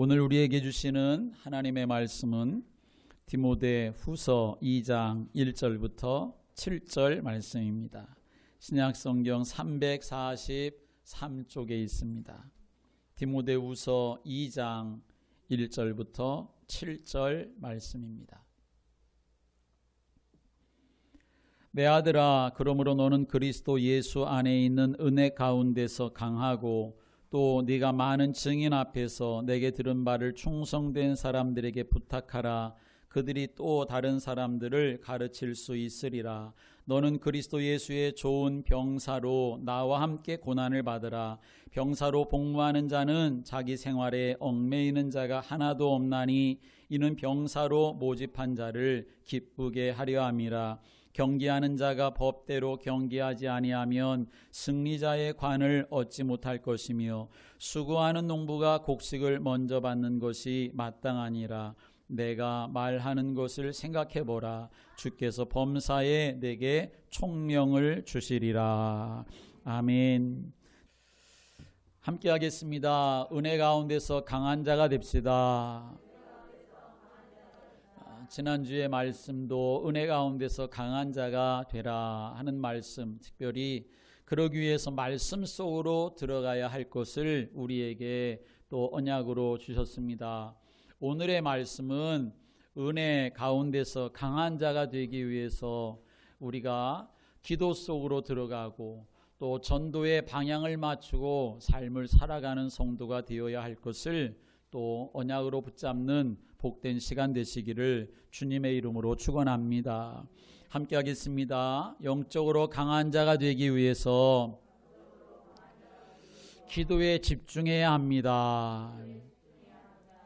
오늘 우리에게 주시는 하나님의 말씀은 디모데후서 2장 1절부터 7절 말씀입니다. 신약성경 343쪽에 있습니다. 디모데후서 2장 1절부터 7절 말씀입니다. 내 아들아, 그러므로 너는 그리스도 예수 안에 있는 은혜 가운데서 강하고 또 네가 많은 증인 앞에서 내게 들은 바를 충성된 사람들에게 부탁하라. 그들이 또 다른 사람들을 가르칠 수 있으리라. 너는 그리스도 예수의 좋은 병사로 나와 함께 고난을 받으라. 병사로 복무하는 자는 자기 생활에 얽매이는 자가 하나도 없나니 이는 병사로 모집한 자를 기쁘게 하려 함이라. 경계하는 자가 법대로 경계하지 아니하면 승리자의 관을 얻지 못할 것이며 수고하는 농부가 곡식을 먼저 받는 것이 마땅하니라. 내가 말하는 것을 생각해보라. 주께서 범사에 내게 총명을 주시리라. 아멘. 함께 하겠습니다. 은혜 가운데서 강한 자가 됩시다. 지난주의 말씀도 은혜 가운데서 강한 자가 되라 하는 말씀, 특별히 그러기 위해서 말씀 속으로 들어가야 할 것을 우리에게 또 언약으로 주셨습니다. 오늘의 말씀은 은혜 가운데서 강한 자가 되기 위해서 우리가 기도 속으로 들어가고 또 전도의 방향을 맞추고 삶을 살아가는 성도가 되어야 할 것을 또 언약으로 붙잡는 복된 시간 되시기를 주님의 이름으로 축원합니다. 함께 하겠습니다. 영적으로 강한 자가 되기 위해서 기도에 집중해야 합니다.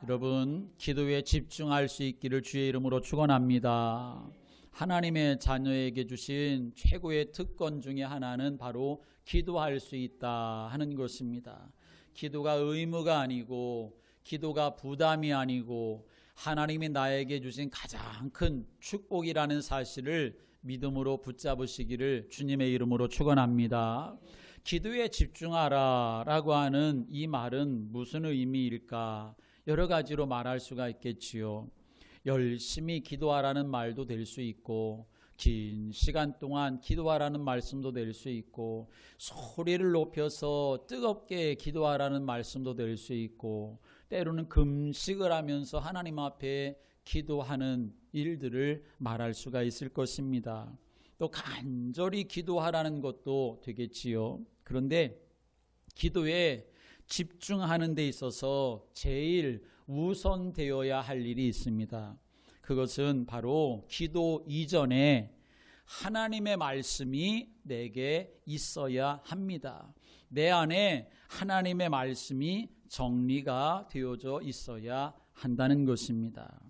여러분, 기도에 집중할 수 있기를 주의 이름으로 축원합니다. 하나님의 자녀에게 주신 최고의 특권 중에 하나는 바로 기도할 수 있다 하는 것입니다. 기도가 의무가 아니고 기도가 부담이 아니고 하나님이 나에게 주신 가장 큰 축복이라는 사실을 믿음으로 붙잡으시기를 주님의 이름으로 축원합니다. 기도에 집중하라 라고 하는 이 말은 무슨 의미일까? 여러 가지로 말할 수가 있겠지요. 열심히 기도하라는 말도 될 수 있고 긴 시간 동안 기도하라는 말씀도 될 수 있고 소리를 높여서 뜨겁게 기도하라는 말씀도 될 수 있고 때로는 금식을 하면서 하나님 앞에 기도하는 일들을 말할 수가 있을 것입니다. 또 간절히 기도하라는 것도 되겠지요. 그런데 기도에 집중하는 데 있어서 제일 우선되어야 할 일이 있습니다. 그것은 바로 기도 이전에 하나님의 말씀이 내게 있어야 합니다. 내 안에 하나님의 말씀이 정리가 되어져 있어야 한다는 것입니다.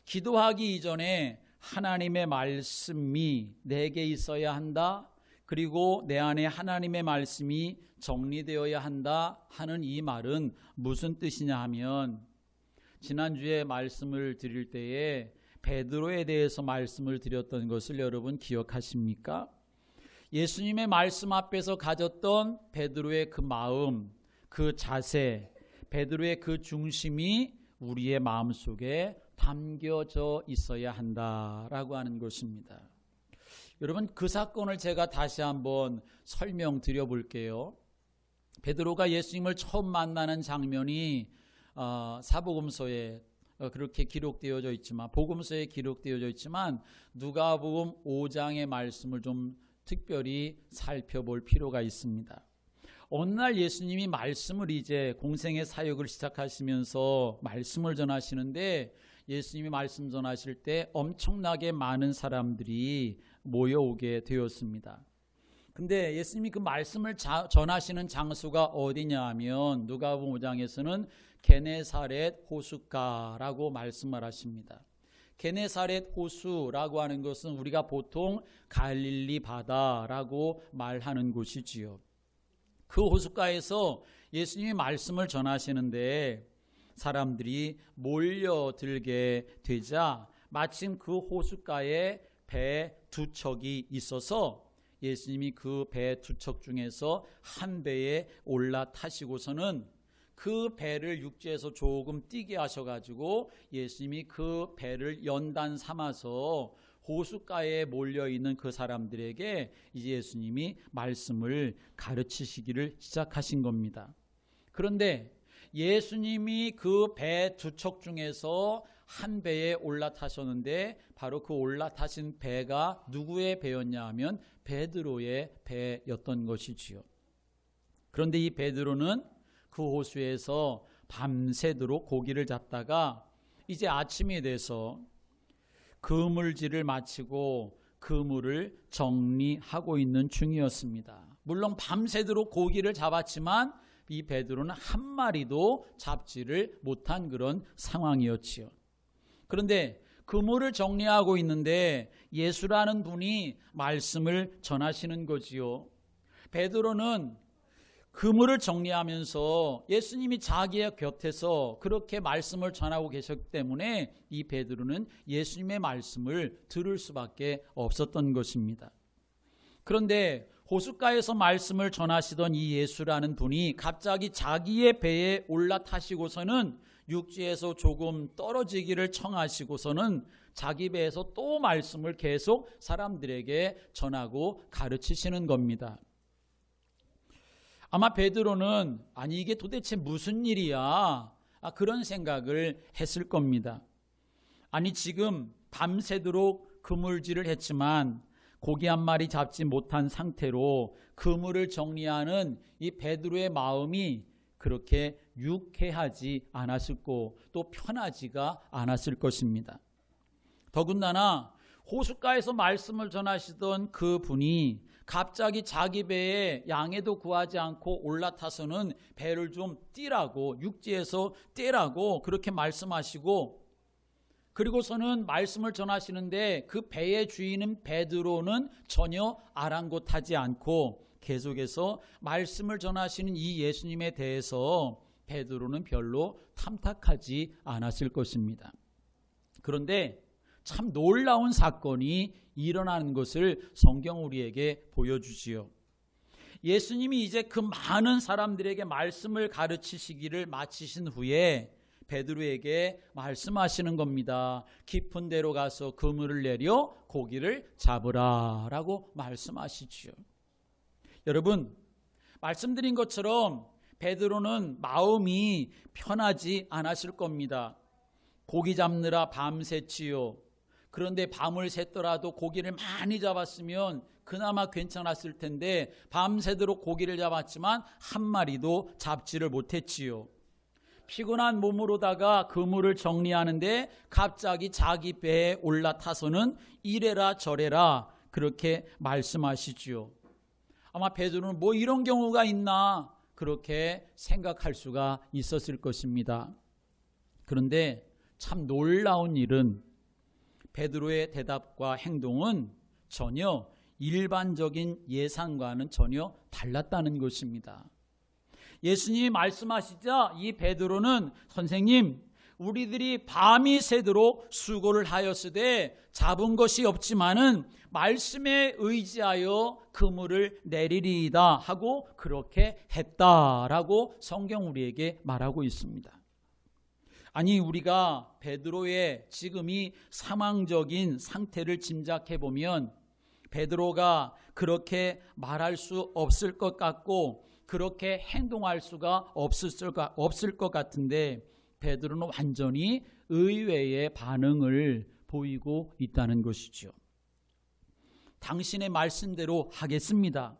기도하기 이전에 하나님의 말씀이 내게 있어야 한다. 그리고 내 안에 하나님의 말씀이 정리되어야 한다 하는 이 말은 무슨 뜻이냐 하면 지난주에 말씀을 드릴 때에 베드로에 대해서 말씀을 드렸던 것을 여러분 기억하십니까? 예수님의 말씀 앞에서 가졌던 베드로의 그 마음, 그 자세, 베드로의 그 중심이 우리의 마음속에 담겨져 있어야 한다라고 하는 것입니다. 여러분, 그 사건을 제가 다시 한번 설명드려 볼게요. 베드로가 예수님을 처음 만나는 장면이 사복음서에 그렇게 기록되어져 있지만, 복음서에 기록되어져 있지만 누가복음 5장의 말씀을 좀 특별히 살펴볼 필요가 있습니다. 어느 날 예수님이 말씀을 이제 공생의 사역을 시작하시면서 말씀을 전하시는데 예수님이 말씀 전하실 때 엄청나게 많은 사람들이 모여오게 되었습니다. 근데 예수님이 그 말씀을 전하시는 장소가 어디냐 하면 누가복음 5장에서는 게네사렛 호숫가라고 말씀을 하십니다. 게네사렛 호수라고 하는 것은 우리가 보통 갈릴리 바다라고 말하는 곳이지요. 그 호숫가에서 예수님이 말씀을 전하시는데 사람들이 몰려들게 되자 마침 그 호숫가에 배 두 척이 있어서 예수님이 그 배 두 척 중에서 한 배에 올라타시고서는 그 배를 육지에서 조금 뛰게 하셔가지고 예수님이 그 배를 연단 삼아서 호숫가에 몰려있는 그 사람들에게 이제 예수님이 말씀을 가르치시기를 시작하신 겁니다. 그런데 예수님이 그 배 두 척 중에서 한 배에 올라타셨는데 바로 그 올라타신 배가 누구의 배였냐 하면 베드로의 배였던 것이지요. 그런데 이 베드로는 그 호수에서 밤새도록 고기를 잡다가 이제 아침이 돼서 그물질을 마치고 그물을 정리하고 있는 중이었습니다. 물론 밤새도록 고기를 잡았지만 이 베드로는 한 마리도 잡지를 못한 그런 상황이었지요. 그런데 그물을 정리하고 있는데 예수라는 분이 말씀을 전하시는 거지요. 베드로는 그물을 정리하면서 예수님이 자기의 곁에서 그렇게 말씀을 전하고 계셨기 때문에 이 베드로는 예수님의 말씀을 들을 수밖에 없었던 것입니다. 그런데 호숫가에서 말씀을 전하시던 이 예수라는 분이 갑자기 자기의 배에 올라타시고서는 육지에서 조금 떨어지기를 청하시고서는 자기 배에서 또 말씀을 계속 사람들에게 전하고 가르치시는 겁니다. 아마 베드로는 아니 이게 도대체 무슨 일이야? 그런 생각을 했을 겁니다. 아니 지금 밤새도록 그물질을 했지만 고기 한 마리 잡지 못한 상태로 그물을 정리하는 이 베드로의 마음이 그렇게 유쾌하지 않았을 거, 또 편하지가 않았을 것입니다. 더군다나 호숫가에서 말씀을 전하시던 그 분이 갑자기 자기 배에 양해도 구하지 않고 올라타서는 배를 좀 띄라고, 육지에서 떼라고 그렇게 말씀하시고, 그리고서는 말씀을 전하시는데 그 배의 주인은 베드로는 전혀 아랑곳하지 않고 계속해서 말씀을 전하시는 이 예수님에 대해서 베드로는 별로 탐탁하지 않았을 것입니다. 그런데 참 놀라운 사건이 일어나는 것을 성경 우리에게 보여주지요. 예수님이 이제 그 많은 사람들에게 말씀을 가르치시기를 마치신 후에 베드로에게 말씀하시는 겁니다. 깊은 데로 가서 그물을 내려 고기를 잡으라 라고 말씀하시지요. 여러분, 말씀드린 것처럼 베드로는 마음이 편하지 않았을 겁니다. 고기 잡느라 밤새치요. 그런데 밤을 샜더라도 고기를 많이 잡았으면 그나마 괜찮았을 텐데 밤새도록 고기를 잡았지만 한 마리도 잡지를 못했지요. 피곤한 몸으로다가 그물을 정리하는데 갑자기 자기 배에 올라타서는 이래라 저래라 그렇게 말씀하시지요. 아마 베드로는 뭐 이런 경우가 있나 그렇게 생각할 수가 있었을 것입니다. 그런데 참 놀라운 일은 베드로의 대답과 행동은 전혀 일반적인 예상과는 전혀 달랐다는 것입니다. 예수님이 말씀하시자 이 베드로는 선생님, 우리들이 밤이 새도록 수고를 하였으되 잡은 것이 없지만은 말씀에 의지하여 그물을 내리리이다 하고 그렇게 했다라고 성경 우리에게 말하고 있습니다. 아니 우리가 베드로의 지금 이 상황적인 상태를 짐작해 보면 베드로가 그렇게 말할 수 없을 것 같고 그렇게 행동할 수가 없을 것 같은데 베드로는 완전히 의외의 반응을 보이고 있다는 것이죠. 당신의 말씀대로 하겠습니다.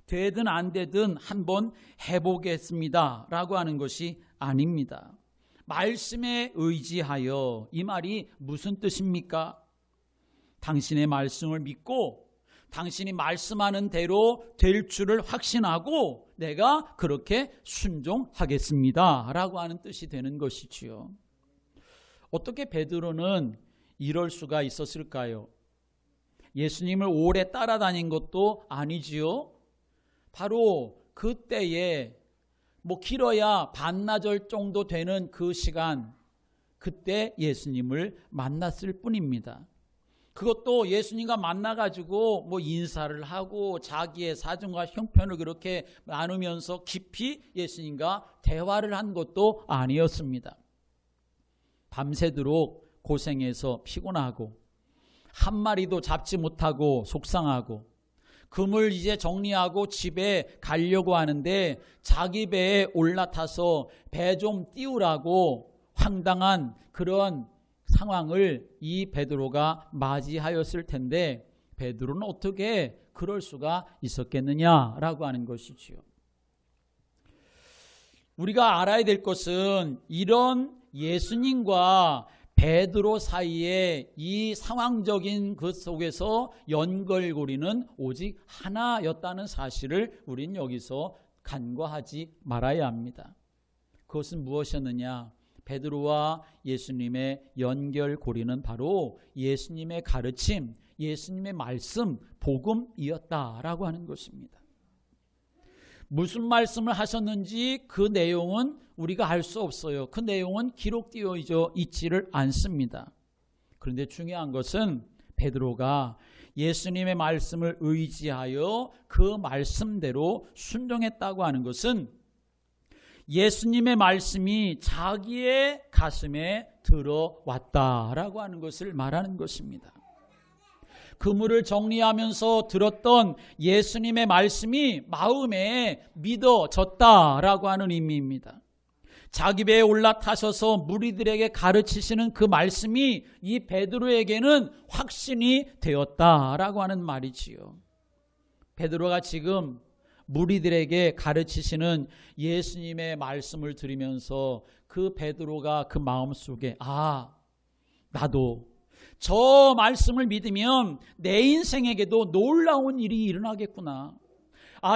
되든 안 되든 한번 해보겠습니다 라고 하는 것이 아닙니다. 말씀에 의지하여, 이 말이 무슨 뜻입니까? 당신의 말씀을 믿고 당신이 말씀하는 대로 될 줄을 확신하고 내가 그렇게 순종하겠습니다 라고 하는 뜻이 되는 것이지요. 어떻게 베드로는 이럴 수가 있었을까요? 예수님을 오래 따라다닌 것도 아니지요. 바로 그때에 길어야 반나절 정도 되는 그 시간, 그때 예수님을 만났을 뿐입니다. 그것도 예수님과 만나가지고 뭐 인사를 하고 자기의 사정과 형편을 그렇게 나누면서 깊이 예수님과 대화를 한 것도 아니었습니다. 밤새도록 고생해서 피곤하고 한 마리도 잡지 못하고 속상하고 금을 이제 정리하고 집에 가려고 하는데 자기 배에 올라타서 배 좀 띄우라고 황당한 그런 상황을 이 베드로가 맞이하였을 텐데 베드로는 어떻게 그럴 수가 있었겠느냐라고 하는 것이지요. 우리가 알아야 될 것은 이런 예수님과 베드로 사이에 이 상황적인 그 속에서 연결고리는 오직 하나였다는 사실을 우린 여기서 간과하지 말아야 합니다. 그것은 무엇이었느냐? 베드로와 예수님의 연결고리는 바로 예수님의 가르침, 예수님의 말씀, 복음이었다라고 하는 것입니다. 무슨 말씀을 하셨는지 그 내용은 우리가 알 수 없어요. 그 내용은 기록되어 있지를 않습니다. 그런데 중요한 것은 베드로가 예수님의 말씀을 의지하여 그 말씀대로 순종했다고 하는 것은 예수님의 말씀이 자기의 가슴에 들어왔다라고 하는 것을 말하는 것입니다. 그물을 정리하면서 들었던 예수님의 말씀이 마음에 믿어졌다라고 하는 의미입니다. 자기 배에 올라타셔서 무리들에게 가르치시는 그 말씀이 이 베드로에게는 확신이 되었다라고 하는 말이지요. 베드로가 지금 무리들에게 가르치시는 예수님의 말씀을 들으면서 그 베드로가 그 마음속에 나도 저 말씀을 믿으면 내 인생에게도 놀라운 일이 일어나겠구나.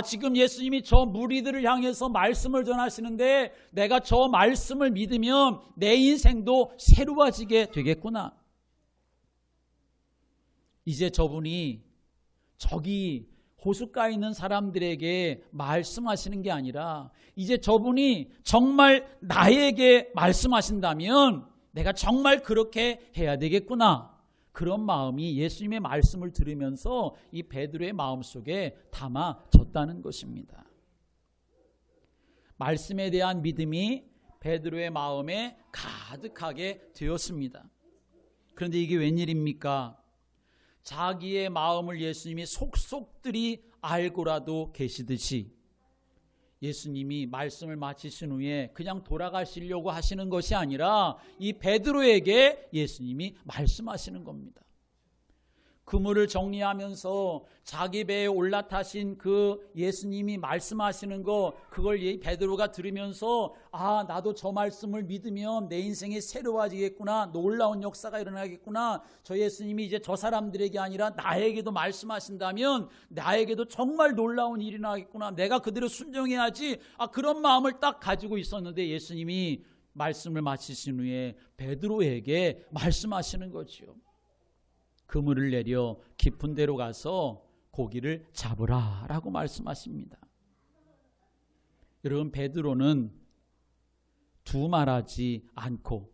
지금 예수님이 저 무리들을 향해서 말씀을 전하시는데 내가 저 말씀을 믿으면 내 인생도 새로워지게 되겠구나. 이제 저분이 저기 호숫가에 있는 사람들에게 말씀하시는 게 아니라 이제 저분이 정말 나에게 말씀하신다면 내가 정말 그렇게 해야 되겠구나. 그런 마음이 예수님의 말씀을 들으면서 이 베드로의 마음속에 담아졌다는 것입니다. 말씀에 대한 믿음이 베드로의 마음에 가득하게 되었습니다. 그런데 이게 웬일입니까? 자기의 마음을 예수님이 속속들이 알고라도 계시듯이 예수님이 말씀을 마치신 후에 그냥 돌아가시려고 하시는 것이 아니라 이 베드로에게 예수님이 말씀하시는 겁니다. 그물을 정리하면서 자기 배에 올라타신 그 예수님이 말씀하시는 거, 그걸 베드로가 들으면서 나도 저 말씀을 믿으면 내 인생이 새로워지겠구나, 놀라운 역사가 일어나겠구나, 저 예수님이 이제 저 사람들에게 아니라 나에게도 말씀하신다면 나에게도 정말 놀라운 일이 나겠구나, 내가 그대로 순종해야지, 그런 마음을 딱 가지고 있었는데 예수님이 말씀을 마치신 후에 베드로에게 말씀하시는 거지요. 그물을 내려 깊은 데로 가서 고기를 잡으라 라고 말씀하십니다. 여러분, 베드로는 두말하지 않고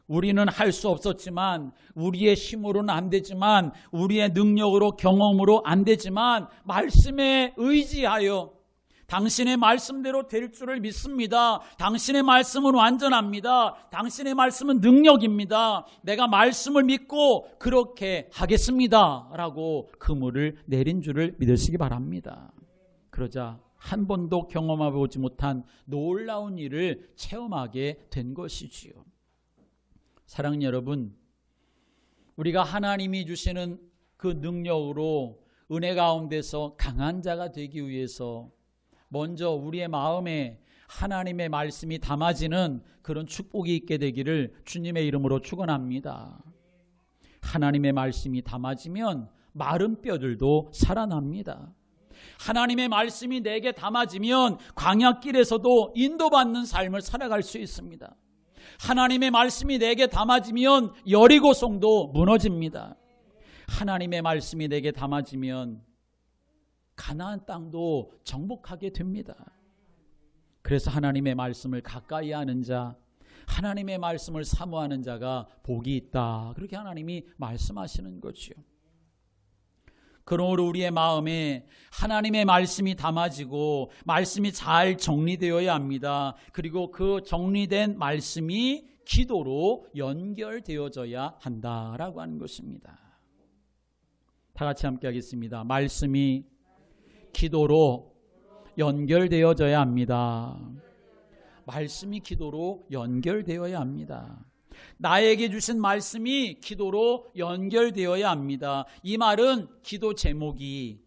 우리는 할 수 없었지만, 우리의 힘으로는 안 되지만, 우리의 능력으로 경험으로 안 되지만 말씀에 의지하여 당신의 말씀대로 될 줄을 믿습니다. 당신의 말씀은 완전합니다. 당신의 말씀은 능력입니다. 내가 말씀을 믿고 그렇게 하겠습니다 라고 그물을 내린 줄을 믿으시기 바랍니다. 그러자 한 번도 경험해보지 못한 놀라운 일을 체험하게 된 것이지요. 사랑하는 여러분, 우리가 하나님이 주시는 그 능력으로 은혜 가운데서 강한 자가 되기 위해서 먼저 우리의 마음에 하나님의 말씀이 담아지는 그런 축복이 있게 되기를 주님의 이름으로 축원합니다. 하나님의 말씀이 담아지면 마른 뼈들도 살아납니다. 하나님의 말씀이 내게 담아지면 광야길에서도 인도받는 삶을 살아갈 수 있습니다. 하나님의 말씀이 내게 담아지면 여리고성도 무너집니다. 하나님의 말씀이 내게 담아지면 가나안 땅도 정복하게 됩니다. 그래서 하나님의 말씀을 가까이 하는 자, 하나님의 말씀을 사모하는 자가 복이 있다. 그렇게 하나님이 말씀하시는 거지요. 그러므로 우리의 마음에 하나님의 말씀이 담아지고 말씀이 잘 정리되어야 합니다. 그리고 그 정리된 말씀이 기도로 연결되어져야 한다라고 하는 것입니다. 다 같이 함께 하겠습니다. 말씀이 기도로 연결되어져야 합니다. 말씀이 기도로 연결되어야 합니다. 나에게 주신 말씀이 기도로 연결되어야 합니다. 이 말은 기도 제목이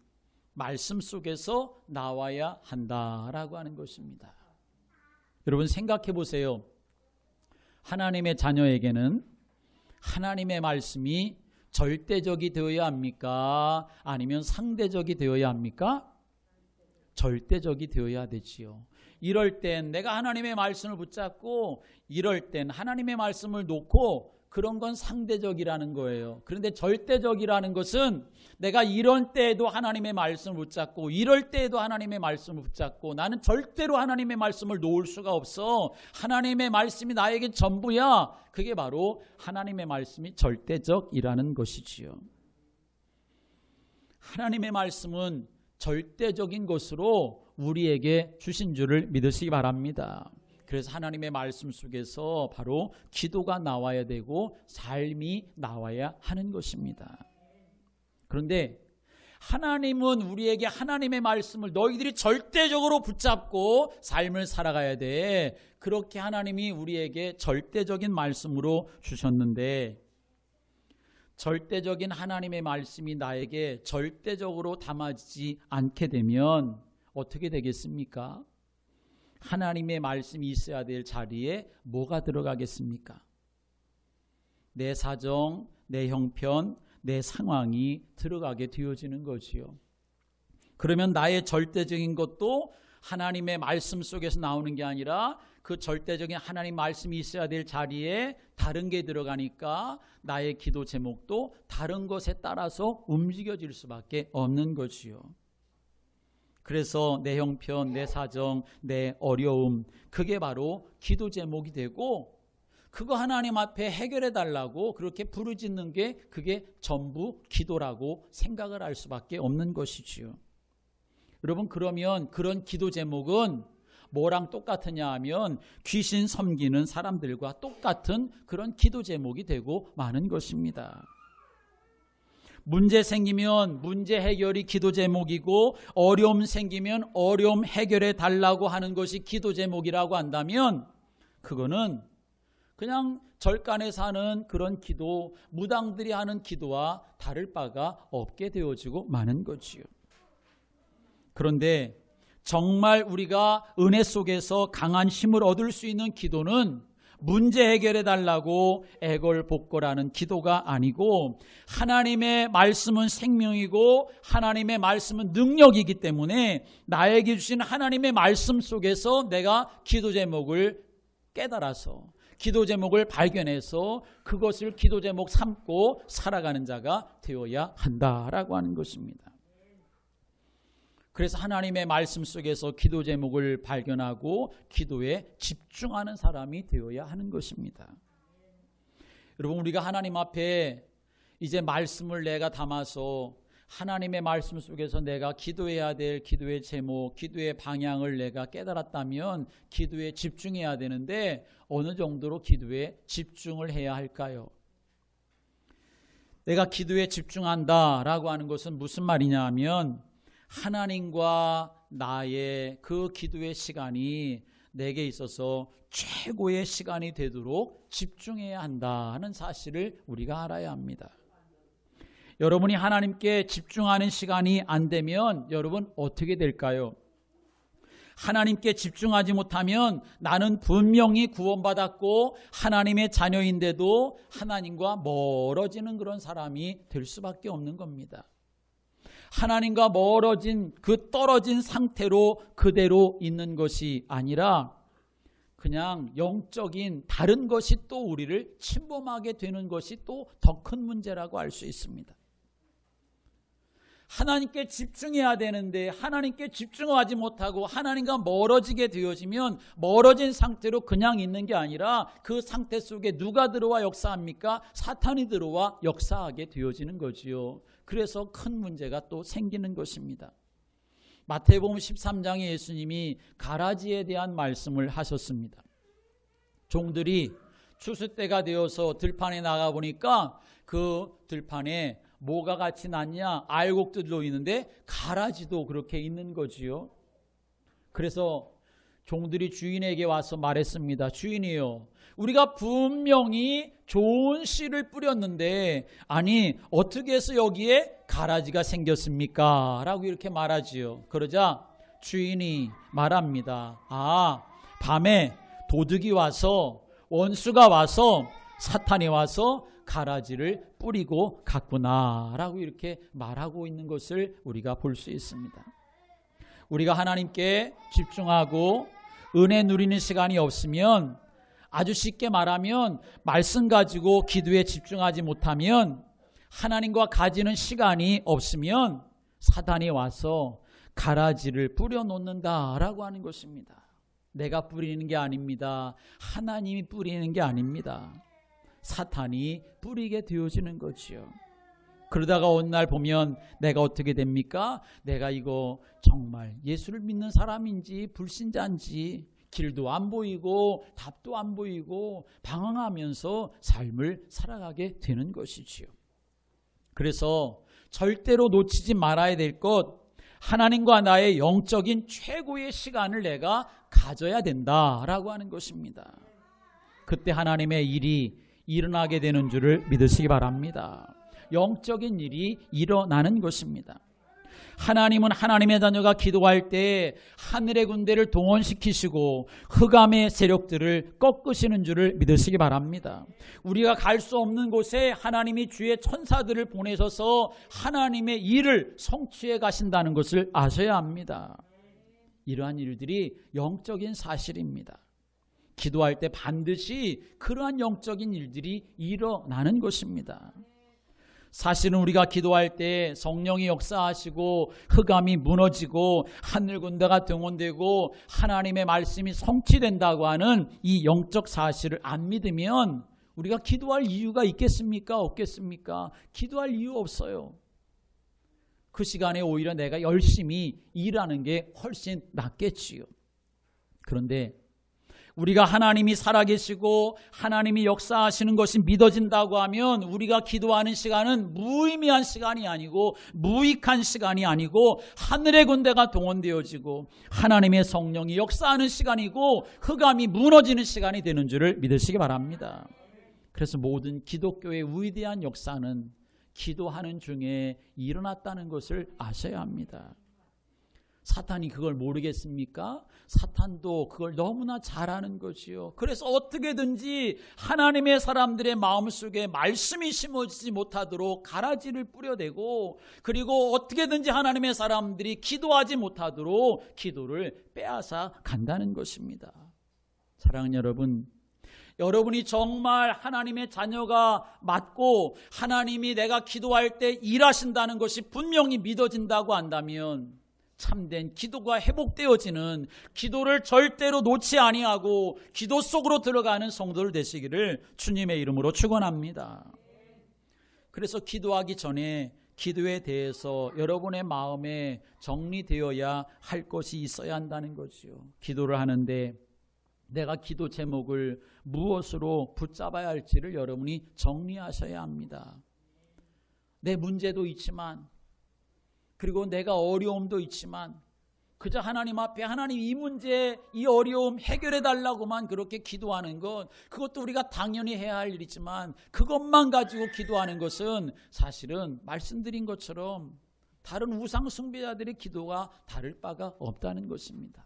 말씀 속에서 나와야 한다라고 하는 것입니다. 여러분 생각해 보세요. 하나님의 자녀에게는 하나님의 말씀이 절대적이 되어야 합니까? 아니면 상대적이 되어야 합니까? 절대적이 되어야 되지요. 이럴 땐 내가 하나님의 말씀을 붙잡고 이럴 땐 하나님의 말씀을 놓고 그런 건 상대적이라는 거예요. 그런데 절대적이라는 것은 내가 이런 때에도 하나님의 말씀을 붙잡고 이럴 때에도 하나님의 말씀을 붙잡고 나는 절대로 하나님의 말씀을 놓을 수가 없어. 하나님의 말씀이 나에게 전부야. 그게 바로 하나님의 말씀이 절대적이라는 것이지요. 하나님의 말씀은 절대적인 것으로 우리에게 주신 줄을 믿으시기 바랍니다. 그래서 하나님의 말씀 속에서 바로 기도가 나와야 되고 삶이 나와야 하는 것입니다. 그런데 하나님은 우리에게 하나님의 말씀을 너희들이 절대적으로 붙잡고 삶을 살아가야 돼. 그렇게 하나님이 우리에게 절대적인 말씀으로 주셨는데 절대적인 하나님의 말씀이 나에게 절대적으로 담아지지 않게 되면 어떻게 되겠습니까? 하나님의 말씀이 있어야 될 자리에 뭐가 들어가겠습니까? 내 사정, 내 형편, 내 상황이 들어가게 되어지는 거지요. 그러면 나의 절대적인 것도 하나님의 말씀 속에서 나오는 게 아니라 그 절대적인 하나님 말씀이 있어야 될 자리에 다른 게 들어가니까 나의 기도 제목도 다른 것에 따라서 움직여질 수밖에 없는 것이요. 그래서 내 형편, 내 사정, 내 어려움, 그게 바로 기도 제목이 되고 그거 하나님 앞에 해결해 달라고 그렇게 부르짖는 게 그게 전부 기도라고 생각을 할 수밖에 없는 것이지요. 여러분 그러면 그런 기도 제목은 뭐랑 똑같으냐 하면 귀신 섬기는 사람들과 똑같은 그런 기도 제목이 되고 마는 것입니다. 문제 생기면 문제 해결이 기도 제목이고 어려움 생기면 어려움 해결해 달라고 하는 것이 기도 제목이라고 한다면 그거는 그냥 절간에서 하는 그런 기도, 무당들이 하는 기도와 다를 바가 없게 되어지고 마는 거지요. 그런데 정말 우리가 은혜 속에서 강한 힘을 얻을 수 있는 기도는 문제 해결해 달라고 애걸복걸하는 기도가 아니고 하나님의 말씀은 생명이고 하나님의 말씀은 능력이기 때문에 나에게 주신 하나님의 말씀 속에서 내가 기도 제목을 깨달아서 기도 제목을 발견해서 그것을 기도 제목 삼고 살아가는 자가 되어야 한다라고 하는 것입니다. 그래서 하나님의 말씀 속에서 기도 제목을 발견하고 기도에 집중하는 사람이 되어야 하는 것입니다. 여러분 우리가 하나님 앞에 이제 말씀을 내가 담아서 하나님의 말씀 속에서 내가 기도해야 될 기도의 제목, 기도의 방향을 내가 깨달았다면 기도에 집중해야 되는데 어느 정도로 기도에 집중을 해야 할까요? 내가 기도에 집중한다라고 하는 것은 무슨 말이냐 하면 하나님과 나의 그 기도의 시간이 내게 있어서 최고의 시간이 되도록 집중해야 한다는 사실을 우리가 알아야 합니다. 여러분이 하나님께 집중하는 시간이 안 되면 여러분 어떻게 될까요? 하나님께 집중하지 못하면 나는 분명히 구원받았고 하나님의 자녀인데도 하나님과 멀어지는 그런 사람이 될 수밖에 없는 겁니다. 하나님과 멀어진 그 떨어진 상태로 그대로 있는 것이 아니라 그냥 영적인 다른 것이 또 우리를 침범하게 되는 것이 또 더 큰 문제라고 알 수 있습니다. 하나님께 집중해야 되는데 하나님께 집중하지 못하고 하나님과 멀어지게 되어지면 멀어진 상태로 그냥 있는 게 아니라 그 상태 속에 누가 들어와 역사합니까? 사탄이 들어와 역사하게 되어지는 거지요. 그래서 큰 문제가 또 생기는 것입니다. 마태복음 13장에 예수님이 가라지에 대한 말씀을 하셨습니다. 종들이 추수 때가 되어서 들판에 나가 보니까 그 들판에 뭐가 같이 났냐? 알곡들도 있는데 가라지도 그렇게 있는 거지요. 그래서 종들이 주인에게 와서 말했습니다. 주인이요, 우리가 분명히 좋은 씨를 뿌렸는데 아니 어떻게 해서 여기에 가라지가 생겼습니까? 라고 이렇게 말하지요. 그러자 주인이 말합니다. 밤에 도둑이 와서, 원수가 와서, 사탄이 와서 가라지를 뿌리고 갔구나 라고 이렇게 말하고 있는 것을 우리가 볼 수 있습니다. 우리가 하나님께 집중하고 은혜 누리는 시간이 없으면, 아주 쉽게 말하면 말씀 가지고 기도에 집중하지 못하면, 하나님과 가지는 시간이 없으면 사탄이 와서 가라지를 뿌려놓는다라고 하는 것입니다. 내가 뿌리는 게 아닙니다. 하나님이 뿌리는 게 아닙니다. 사탄이 뿌리게 되어지는 거지요. 그러다가 어느 날 보면 내가 어떻게 됩니까? 내가 이거 정말 예수를 믿는 사람인지 불신자인지 길도 안 보이고 답도 안 보이고 방황하면서 삶을 살아가게 되는 것이지요. 그래서 절대로 놓치지 말아야 될 것, 하나님과 나의 영적인 최고의 시간을 내가 가져야 된다라고 하는 것입니다. 그때 하나님의 일이 일어나게 되는 줄을 믿으시기 바랍니다. 영적인 일이 일어나는 것입니다. 하나님은 하나님의 자녀가 기도할 때 하늘의 군대를 동원시키시고 흑암의 세력들을 꺾으시는 줄을 믿으시기 바랍니다. 우리가 갈 수 없는 곳에 하나님이 주의 천사들을 보내셔서 하나님의 일을 성취해 가신다는 것을 아셔야 합니다. 이러한 일들이 영적인 사실입니다. 기도할 때 반드시 그러한 영적인 일들이 일어나는 것입니다. 사실은 우리가 기도할 때 성령이 역사하시고 흑암이 무너지고 하늘 군대가 동원되고 하나님의 말씀이 성취된다고 하는 이 영적 사실을 안 믿으면 우리가 기도할 이유가 있겠습니까? 없겠습니까? 기도할 이유 없어요. 그 시간에 오히려 내가 열심히 일하는 게 훨씬 낫겠지요. 그런데 우리가 하나님이 살아계시고 하나님이 역사하시는 것이 믿어진다고 하면 우리가 기도하는 시간은 무의미한 시간이 아니고 무익한 시간이 아니고 하늘의 군대가 동원되어지고 하나님의 성령이 역사하는 시간이고 흑암이 무너지는 시간이 되는 줄을 믿으시기 바랍니다. 그래서 모든 기독교의 위대한 역사는 기도하는 중에 일어났다는 것을 아셔야 합니다. 사탄이 그걸 모르겠습니까? 사탄도 그걸 너무나 잘 아는 거지요. 그래서 어떻게든지 하나님의 사람들의 마음속에 말씀이 심어지지 못하도록 가라지를 뿌려대고, 그리고 어떻게든지 하나님의 사람들이 기도하지 못하도록 기도를 빼앗아 간다는 것입니다. 사랑하는 여러분, 여러분이 정말 하나님의 자녀가 맞고 하나님이 내가 기도할 때 일하신다는 것이 분명히 믿어진다고 한다면 참된 기도가 회복되어지는, 기도를 절대로 놓지 아니하고 기도 속으로 들어가는 성도들 되시기를 주님의 이름으로 축원합니다. 그래서 기도하기 전에 기도에 대해서 여러분의 마음에 정리되어야 할 것이 있어야 한다는 거지요. 기도를 하는데 내가 기도 제목을 무엇으로 붙잡아야 할지를 여러분이 정리하셔야 합니다. 내 문제도 있지만, 그리고 내가 어려움도 있지만 그저 하나님 앞에 하나님 이 문제, 이 어려움 해결해 달라고만 그렇게 기도하는 것, 그것도 우리가 당연히 해야 할 일이지만 그것만 가지고 기도하는 것은 사실은 말씀드린 것처럼 다른 우상 숭배자들의 기도가 다를 바가 없다는 것입니다.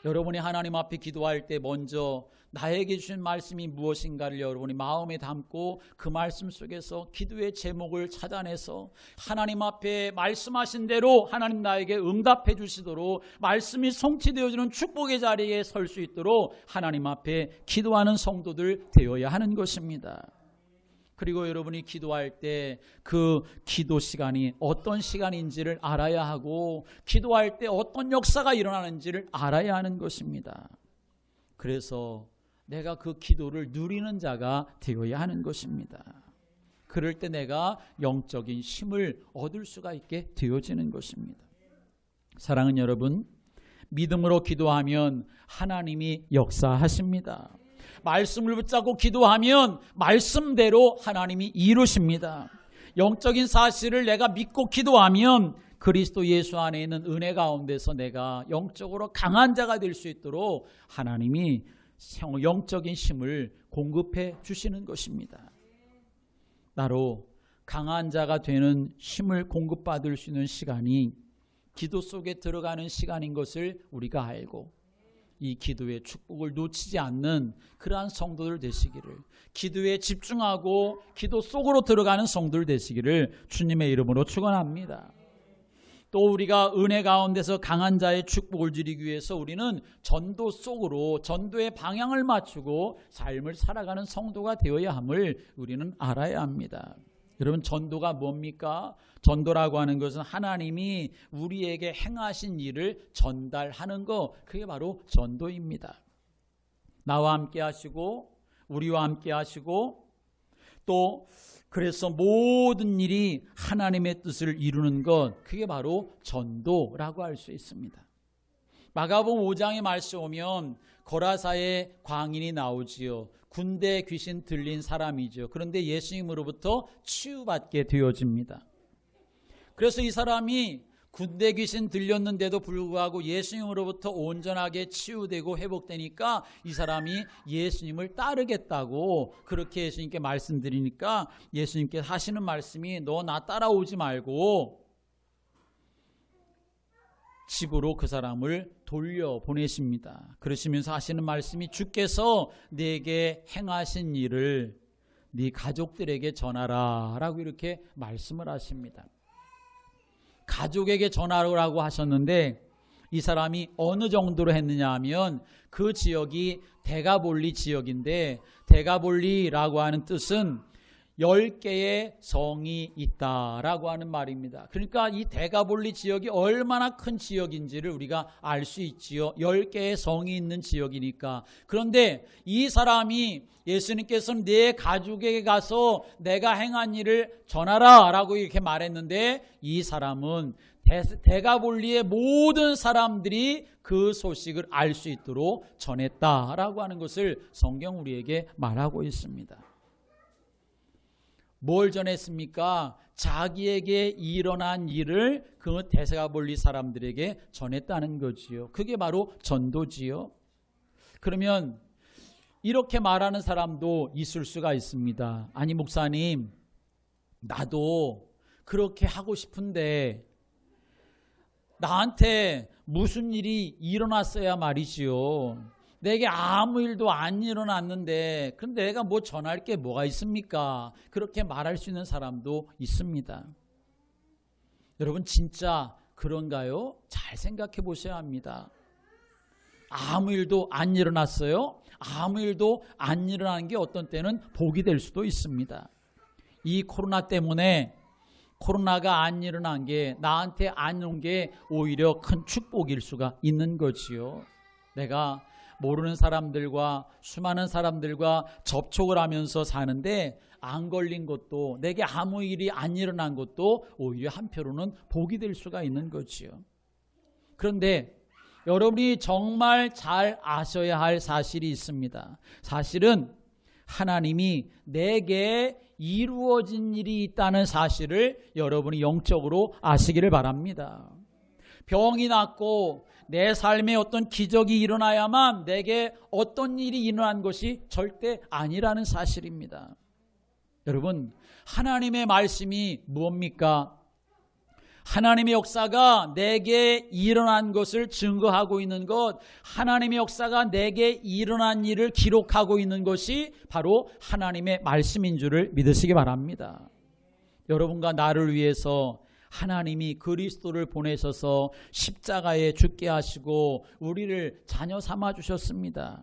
여러분이 하나님 앞에 기도할 때 먼저 나에게 주신 말씀이 무엇인가를 여러분이 마음에 담고 그 말씀 속에서 기도의 제목을 찾아내서 하나님 앞에 말씀하신 대로 하나님 나에게 응답해 주시도록 말씀이 성취되어지는 축복의 자리에 설 수 있도록 하나님 앞에 기도하는 성도들 되어야 하는 것입니다. 그리고 여러분이 기도할 때 그 기도 시간이 어떤 시간인지를 알아야 하고 기도할 때 어떤 역사가 일어나는지를 알아야 하는 것입니다. 그래서 내가 그 기도를 누리는 자가 되어야 하는 것입니다. 그럴 때 내가 영적인 힘을 얻을 수가 있게 되어지는 것입니다. 사랑하는 여러분, 믿음으로 기도하면 하나님이 역사하십니다. 말씀을 붙잡고 기도하면 말씀대로 하나님이 이루십니다. 영적인 사실을 내가 믿고 기도하면 그리스도 예수 안에 있는 은혜 가운데서 내가 영적으로 강한 자가 될 수 있도록 하나님이 영적인 힘을 공급해 주시는 것입니다. 나로 강한 자가 되는 힘을 공급받을 수 있는 시간이 기도 속에 들어가는 시간인 것을 우리가 알고 이 기도의 축복을 놓치지 않는 그러한 성도들 되시기를, 기도에 집중하고 기도 속으로 들어가는 성도들 되시기를 주님의 이름으로 축원합니다. 또 우리가 은혜 가운데서 강한 자의 축복을 누리기 위해서 우리는 전도 속으로 전도의 방향을 맞추고 삶을 살아가는 성도가 되어야 함을 우리는 알아야 합니다. 여러분, 전도가 뭡니까? 전도라고 하는 것은 하나님이 우리에게 행하신 일을 전달하는 것, 그게 바로 전도입니다. 나와 함께 하시고 우리와 함께 하시고 또 그래서 모든 일이 하나님의 뜻을 이루는 것, 그게 바로 전도라고 할 수 있습니다. 마가복음 5장의 말씀 오면 거라사의 광인이 나오지요. 군대 귀신 들린 사람이죠. 그런데 예수님으로부터 치유받게 되어집니다. 그래서 이 사람이 군대 귀신 들렸는데도 불구하고 예수님으로부터 온전하게 치유되고 회복되니까 이 사람이 예수님을 따르겠다고 그렇게 예수님께 말씀드리니까 예수님께 하시는 말씀이 너 나 따라오지 말고 집으로 그 사람을 돌려보내십니다. 그러시면서 하시는 말씀이 주께서 내게 행하신 일을 네 가족들에게 전하라 라고 이렇게 말씀을 하십니다. 가족에게 전하라고 하셨는데 이 사람이 어느 정도로 했느냐 하면 그 지역이 데가볼리 지역인데 데가볼리라고 하는 뜻은 10개의 성이 있다라고 하는 말입니다. 그러니까 이 데가볼리 지역이 얼마나 큰 지역인지를 우리가 알 수 있지요. 10개의 성이 있는 지역이니까. 그런데 이 사람이 예수님께서는 내 가족에게 가서 내가 행한 일을 전하라 라고 이렇게 말했는데 이 사람은 데가볼리의 모든 사람들이 그 소식을 알 수 있도록 전했다라고 하는 것을 성경 우리에게 말하고 있습니다. 뭘 전했습니까? 자기에게 일어난 일을 그 데가볼리 사람들에게 전했다는 거지요. 그게 바로 전도지요. 그러면 이렇게 말하는 사람도 있을 수가 있습니다. 아니 목사님, 나도 그렇게 하고 싶은데 나한테 무슨 일이 일어났어야 말이지요. 내게 아무 일도 안 일어났는데 근데 내가 뭐 전할 게 뭐가 있습니까? 그렇게 말할 수 있는 사람도 있습니다. 여러분, 진짜 그런가요? 잘 생각해 보셔야 합니다. 아무 일도 안 일어났어요? 아무 일도 안 일어나는 게 어떤 때는 복이 될 수도 있습니다. 이 코로나 때문에 코로나가 안 일어난 게 나한테 안 온 게 오히려 큰 축복일 수가 있는 거지요. 내가 모르는 사람들과 수많은 사람들과 접촉을 하면서 사는데 안 걸린 것도 내게 아무 일이 안 일어난 것도 오히려 한편으로는 복이 될 수가 있는 거지요. 그런데 여러분이 정말 잘 아셔야 할 사실이 있습니다. 사실은 하나님이 내게 이루어진 일이 있다는 사실을 여러분이 영적으로 아시기를 바랍니다. 병이 낫고 내 삶에 어떤 기적이 일어나야만 내게 어떤 일이 일어난 것이 절대 아니라는 사실입니다. 여러분, 하나님의 말씀이 무엇입니까? 하나님의 역사가 내게 일어난 것을 증거하고 있는 것, 하나님의 역사가 내게 일어난 일을 기록하고 있는 것이 바로 하나님의 말씀인 줄을 믿으시기 바랍니다. 여러분과 나를 위해서 하나님이 그리스도를 보내셔서 십자가에 죽게 하시고 우리를 자녀 삼아 주셨습니다.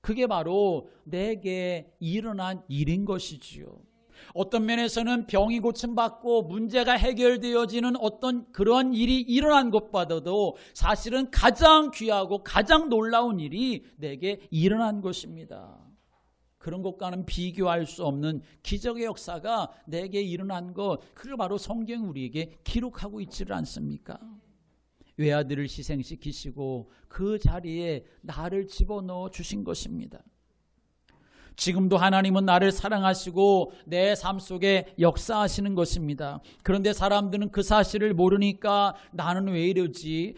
그게 바로 내게 일어난 일인 것이지요. 어떤 면에서는 병이 고침받고 문제가 해결되어지는 어떤 그런 일이 일어난 것보다도 사실은 가장 귀하고 가장 놀라운 일이 내게 일어난 것입니다. 그런 것과는 비교할 수 없는 기적의 역사가 내게 일어난 것, 그걸 바로 성경이 우리에게 기록하고 있지를 않습니까? 외아들을 희생시키시고 그 자리에 나를 집어넣어 주신 것입니다. 지금도 하나님은 나를 사랑하시고 내 삶 속에 역사하시는 것입니다. 그런데 사람들은 그 사실을 모르니까 나는 왜 이러지?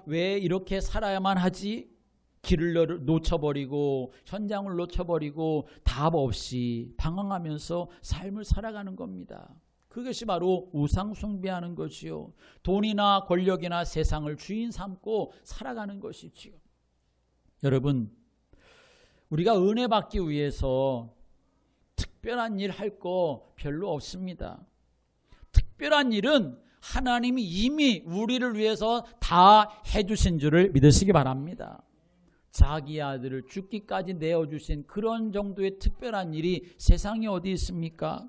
왜 이렇게 살아야만 하지? 길을 놓쳐버리고 현장을 놓쳐버리고 답 없이 방황하면서 삶을 살아가는 겁니다. 그것이 바로 우상 숭배하는 것이요, 돈이나 권력이나 세상을 주인 삼고 살아가는 것이지요. 여러분, 우리가 은혜 받기 위해서 특별한 일 할 거 별로 없습니다. 특별한 일은 하나님이 이미 우리를 위해서 다 해주신 줄을 믿으시기 바랍니다. 자기 아들을 죽기까지 내어주신 그런 정도의 특별한 일이 세상에 어디 있습니까?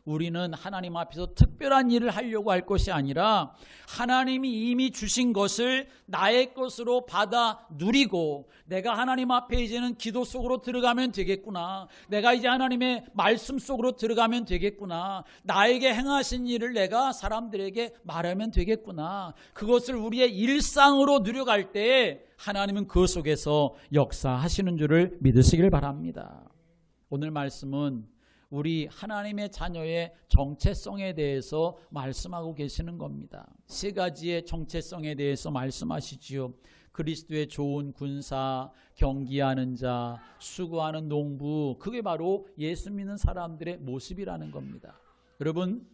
우리는 하나님 앞에서 특별한 일을 하려고 할 것이 아니라 하나님이 이미 주신 것을 나의 것으로 받아 누리고, 내가 하나님 앞에 이제는 기도 속으로 들어가면 되겠구나, 내가 이제 하나님의 말씀 속으로 들어가면 되겠구나, 나에게 행하신 일을 내가 사람들에게 말하면 되겠구나, 그것을 우리의 일상으로 누려갈 때 하나님은 그 속에서 역사하시는 줄을 믿으시길 바랍니다. 오늘 말씀은 우리 하나님의 자녀의 정체성에 대해서 말씀하고 계시는 겁니다. 세 가지의 정체성에 대해서 말씀하시지요. 그리스도의 좋은 군사, 경기하는 자, 수고하는 농부, 그게 바로 예수 믿는 사람들의 모습이라는 겁니다. 여러분,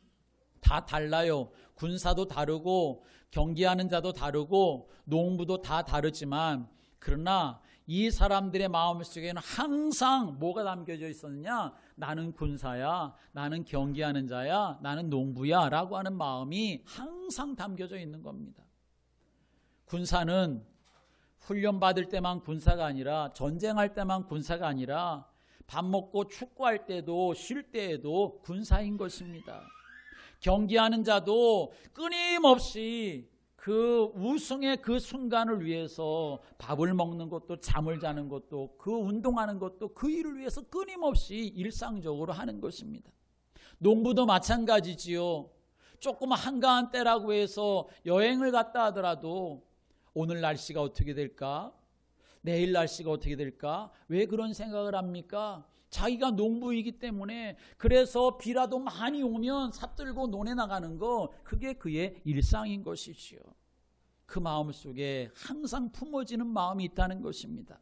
다 달라요. 군사도 다르고 경기하는 자도 다르고 농부도 다 다르지만, 그러나 이 사람들의 마음속에는 항상 뭐가 담겨져 있었느냐? 나는 군사야, 나는 경기하는 자야, 나는 농부야 라고 하는 마음이 항상 담겨져 있는 겁니다. 군사는 훈련받을 때만 군사가 아니라, 전쟁할 때만 군사가 아니라, 밥 먹고 축구할 때도 쉴 때에도 군사인 것입니다. 경기하는 자도 끊임없이 그 우승의 그 순간을 위해서 밥을 먹는 것도, 잠을 자는 것도, 그 운동하는 것도 그 일을 위해서 끊임없이 일상적으로 하는 것입니다. 농부도 마찬가지지요. 조금 한가한 때라고 해서 여행을 갔다 하더라도 오늘 날씨가 어떻게 될까? 내일 날씨가 어떻게 될까? 왜 그런 생각을 합니까? 자기가 농부이기 때문에. 그래서 비라도 많이 오면 삽들고 논에 나가는 거, 그게 그의 일상인 것이지요. 그 마음 속에 항상 품어지는 마음이 있다는 것입니다.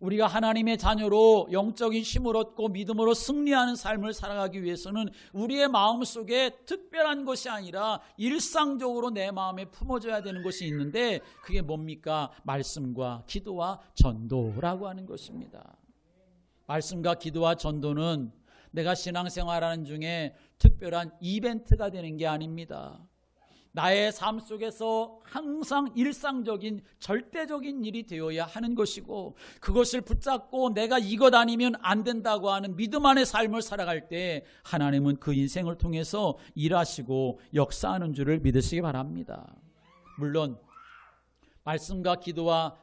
우리가 하나님의 자녀로 영적인 힘을 얻고 믿음으로 승리하는 삶을 살아가기 위해서는 우리의 마음 속에 특별한 것이 아니라 일상적으로 내 마음에 품어져야 되는 것이 있는데, 그게 뭡니까? 말씀과 기도와 전도라고 하는 것입니다. 말씀과 기도와 전도는 내가 신앙생활하는 중에 특별한 이벤트가 되는 게 아닙니다. 나의 삶 속에서 항상 일상적인 절대적인 일이 되어야 하는 것이고, 그것을 붙잡고 내가 이것 아니면 안 된다고 하는 믿음 안의 삶을 살아갈 때 하나님은 그 인생을 통해서 일하시고 역사하는 줄을 믿으시기 바랍니다. 물론 말씀과 기도와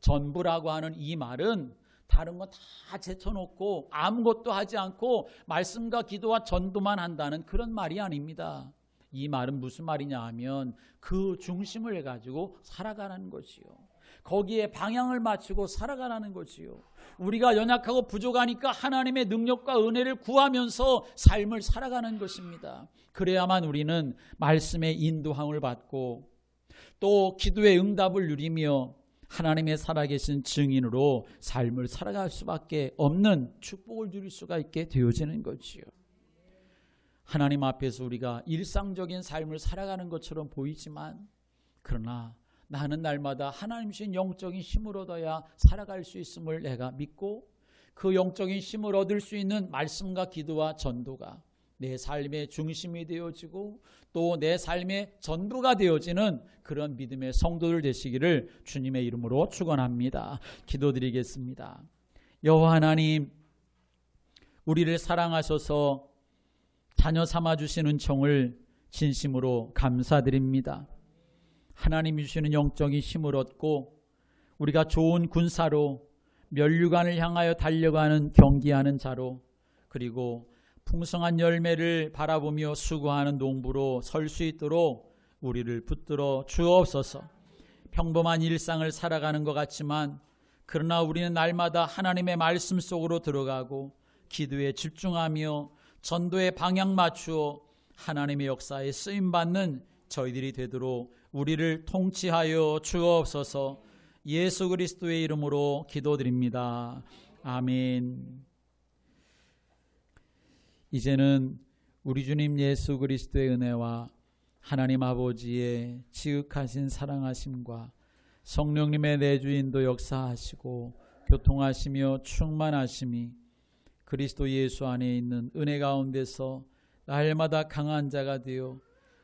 전부라고 하는 이 말은 다른 거 다 제쳐놓고 아무것도 하지 않고 말씀과 기도와 전도만 한다는 그런 말이 아닙니다. 이 말은 무슨 말이냐 하면 그 중심을 가지고 살아가라는 것이요, 거기에 방향을 맞추고 살아가라는 것이요, 우리가 연약하고 부족하니까 하나님의 능력과 은혜를 구하면서 삶을 살아가는 것입니다. 그래야만 우리는 말씀의 인도함을 받고 또 기도의 응답을 누리며 하나님의 살아계신 증인으로 삶을 살아갈 수밖에 없는 축복을 누릴 수가 있게 되어지는 것이요. 하나님 앞에서 우리가 일상적인 삶을 살아가는 것처럼 보이지만, 그러나 나는 날마다 하나님 주신 영적인 힘을 얻어야 살아갈 수 있음을 내가 믿고, 그 영적인 힘을 얻을 수 있는 말씀과 기도와 전도가 내 삶의 중심이 되어지고 또 내 삶의 전부가 되어지는 그런 믿음의 성도들 되시기를 주님의 이름으로 축원합니다. 기도드리겠습니다. 여호와 하나님, 우리를 사랑하셔서 자녀 삼아주신 은총을 진심으로 감사드립니다. 하나님이 주시는 영적인 힘을 얻고 우리가 좋은 군사로 면류관을 향하여 달려가는 경기하는 자로, 그리고 풍성한 열매를 바라보며 수고하는 농부로 설 수 있도록 우리를 붙들어 주옵소서. 평범한 일상을 살아가는 것 같지만 그러나 우리는 날마다 하나님의 말씀 속으로 들어가고 기도에 집중하며 전도에 방향 맞추어 하나님의 역사에 쓰임받는 저희들이 되도록 우리를 통치하여 주옵소서. 예수 그리스도의 이름으로 기도드립니다. 아멘. 이제는 우리 주님 예수 그리스도의 은혜와 하나님 아버지의 지극하신 사랑하심과 성령님의 내주인도 역사하시고 교통하시며 충만하심이 그리스도 예수 안에 있는 은혜 가운데서 날마다 강한 자가 되어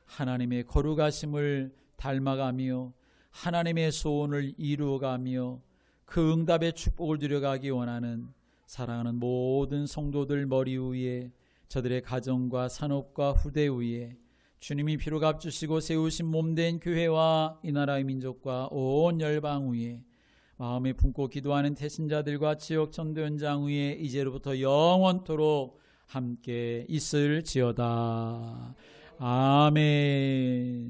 하나님의 거룩하심을 닮아가며 하나님의 소원을 이루어가며 그 응답의 축복을 누려가기 원하는 사랑하는 모든 성도들 머리 위에, 저들의 가정과 산업과 후대 위에 주님이 피로 값주시고 세우신 몸된 교회와 이 나라의 민족과 온 열방 위에, 마음에 품고 기도하는 태신자들과 지역 전도 현장 위에 이제로부터 영원토록 함께 있을지어다. 아멘.